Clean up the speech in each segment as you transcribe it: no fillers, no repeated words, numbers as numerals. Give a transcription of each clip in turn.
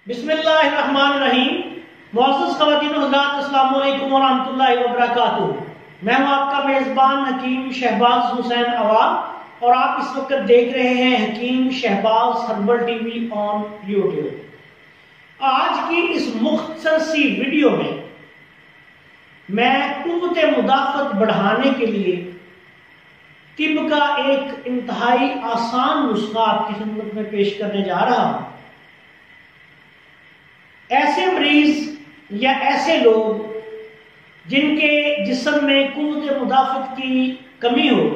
بسم اللہ الرحمن الرحیم۔ معزز خواتین و حضرات، السلام علیکم ورحمۃ اللہ وبرکاتہ۔ میں ہوں آپ کا میزبان حکیم شہباز حسین عوام اور آپ اس وقت دیکھ رہے ہیں Hakim Shahbaz herbal TV on YouTube. آج کی اس مختصر سی ویڈیو میں قوت مدافعت بڑھانے کے لیے طب کا ایک انتہائی آسان نسخہ آپ کی خدمت میں پیش کرنے جا رہا ہوں۔ ایسے مریض یا ایسے لوگ جن کے جسم میں قوت مدافعت کی کمی ہو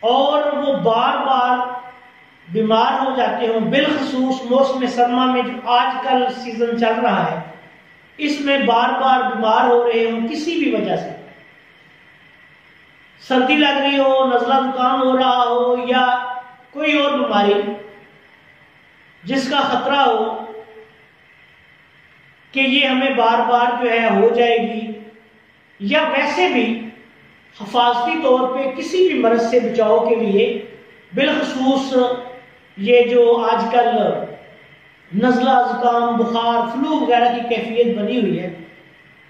اور وہ بار بار بیمار ہو جاتے ہوں، بالخصوص موسم سرما میں جو آج کل سیزن چل رہا ہے، اس میں بار بار بیمار ہو رہے ہوں کسی بھی وجہ سے، سردی لگ رہی ہو، نزلہ زکام ہو رہا ہو یا کوئی اور بیماری جس کا خطرہ ہو کہ یہ ہمیں بار بار جو ہے ہو جائے گی، یا ویسے بھی حفاظتی طور پہ کسی بھی مرض سے بچاؤ کے لیے، بالخصوص یہ جو آج کل نزلہ زکام، بخار، فلو وغیرہ کی کیفیت بنی ہوئی ہے،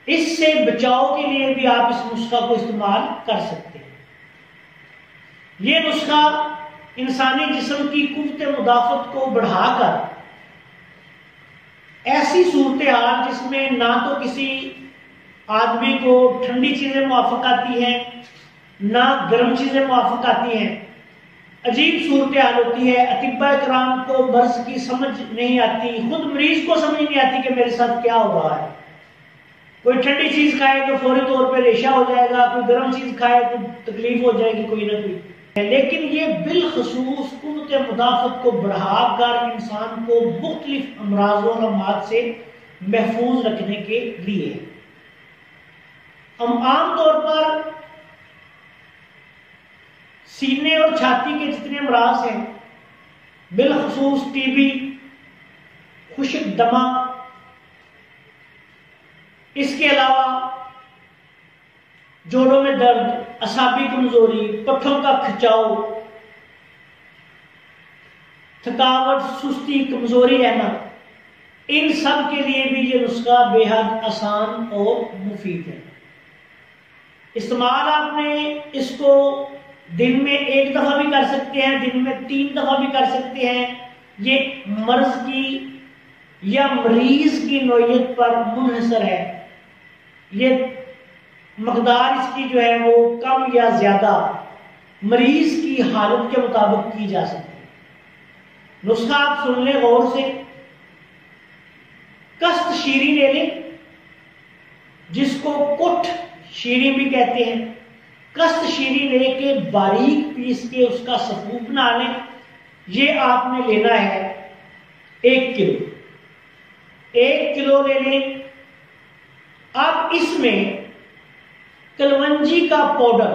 اس سے بچاؤ کے لیے بھی آپ اس نسخہ کو استعمال کر سکتے ہیں۔ یہ نسخہ انسانی جسم کی قوت مدافعت کو بڑھا کر ایسی صورتحال جس میں نہ تو کسی آدمی کو ٹھنڈی چیزیں موافق آتی ہیں نہ گرم چیزیں موافق آتی ہیں، عجیب صورتحال ہوتی ہے، اطباء کرام کو مرض کی سمجھ نہیں آتی، خود مریض کو سمجھ نہیں آتی کہ میرے ساتھ کیا ہو رہا ہے۔ کوئی ٹھنڈی چیز کھائے تو فوری طور پہ ریشہ ہو جائے گا، کوئی گرم چیز کھائے تو تکلیف ہو جائے گی کوئی نہ کوئی، لیکن یہ بالخصوص قوت مدافعت کو بڑھا کر انسان کو مختلف امراض و علامات سے محفوظ رکھنے کے لیے۔ ہم عام طور پر سینے اور چھاتی کے جتنے امراض ہیں، بالخصوص ٹی بی، خشک دمہ، اس کے علاوہ جوڑوں میں درد، اعصابی کمزوری، پٹھوں کا کھچاؤ، تھکاوٹ، سستی، کمزوری رہنا، ان سب کے لیے بھی یہ نسخہ بے حد آسان اور مفید ہے۔ استعمال آپ نے اس کو دن میں 1 دفعہ بھی کر سکتے ہیں، دن میں 3 دفعہ بھی کر سکتے ہیں۔ یہ مرض کی یا مریض کی نوعیت پر منحصر ہے، یہ مقدار اس کی جو ہے وہ کم یا زیادہ مریض کی حالت کے مطابق کی جا سکتی ہے۔ نسخہ آپ سن لیں غور سے۔ کست شیریں لے لیں، جس کو کٹ شیریں بھی کہتے ہیں۔ کست شیریں لے کے باریک پیس کے اس کا سفو بنا لیں۔ یہ آپ نے لینا ہے 1 کلو۔ 1 کلو لے لیں۔ اب اس میں کلونجی کا پاؤڈر،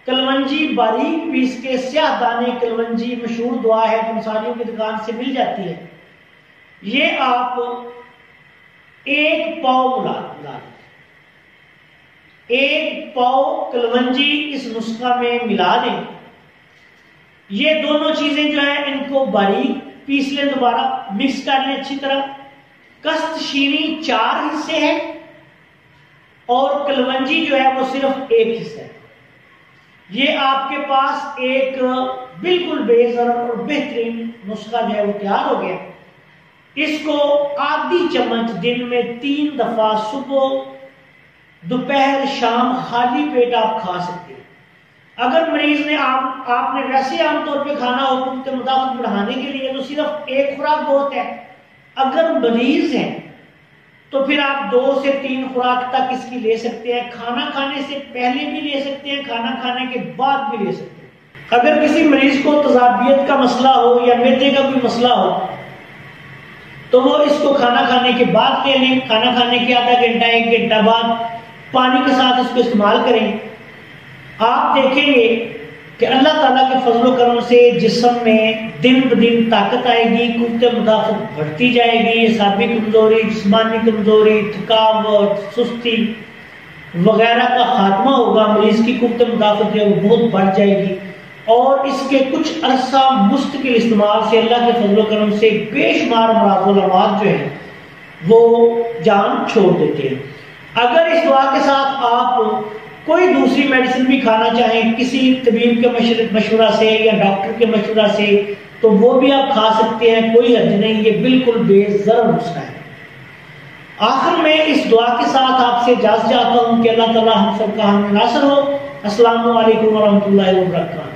کلونجی باریک پیس کے، سیاہ دانے کلونجی مشہور دوا ہے، کنساریوں کی دکان سے مل جاتی ہے، یہ آپ 1 پاؤ ملا لیں۔ 1 پاؤ کلونجی اس نسخہ میں ملا دیں۔ یہ دونوں چیزیں جو ہیں ان کو باریک پیس لیں، دوبارہ مکس کر لیں اچھی طرح۔ کست شیریں 4 حصے ہیں اور کلونجی جو ہے وہ صرف 1 حصہ ہے۔ یہ آپ کے پاس ایک بالکل بے ضرر اور بہترین نسخہ جو ہے وہ تیار ہو گیا۔ اس کو آدھی چمچ دن میں 3 دفعہ، صبح، دوپہر، شام، خالی پیٹ آپ کھا سکتے ہیں۔ اگر مریض نے آپ نے ویسے عام طور پہ کھانا ہو قوت مدافعت بڑھانے کے لیے تو صرف 1 خوراک بہت ہے۔ اگر مریض ہیں تو پھر آپ 2 سے 3 خوراک تک اس کی لے سکتے ہیں۔ کھانا کھانے سے پہلے بھی لے سکتے ہیں، کھانا کھانے کے بعد بھی لے سکتے ہیں۔ اگر کسی مریض کو تذابیت کا مسئلہ ہو یا معدے کا کوئی مسئلہ ہو تو وہ اس کو کھانا کھانے کے بعد لے لیں، کھانا کھانے کے آدھا گھنٹہ 1 گھنٹہ بعد پانی کے ساتھ اس کو استعمال کریں۔ آپ دیکھیں گے کہ اللہ تعالیٰ کے فضل و کرم سے جسم میں دن بدن طاقت آئے گی، قوت مدافعت بڑھتی جائے گی، اعصابی کمزوری، جسمانی کمزوری، تھکاوٹ، سستی وغیرہ کا خاتمہ ہوگا، مریض کی قوت مدافعت جو ہے وہ بہت بڑھ جائے گی اور اس کے کچھ عرصہ مستقل استعمال سے اللہ کے فضل و کرم سے بے شمار امراض و علامات جو ہیں وہ جان چھوڑ دیتے ہیں۔ اگر اس دعا کے ساتھ آپ کوئی دوسری میڈیسن بھی کھانا چاہیں کسی طبیب کے مشورہ سے یا ڈاکٹر کے مشورہ سے تو وہ بھی آپ کھا سکتے ہیں، کوئی حرج نہیں، یہ بالکل بے ضرر نسخہ ہے۔ آخر میں اس دعا کے ساتھ آپ سے اجازت چاہتا ہوں کہ اللہ تعالی ہم سب کا ہم ناصر ہو۔ السلام علیکم ورحمۃ اللہ وبرکاتہ۔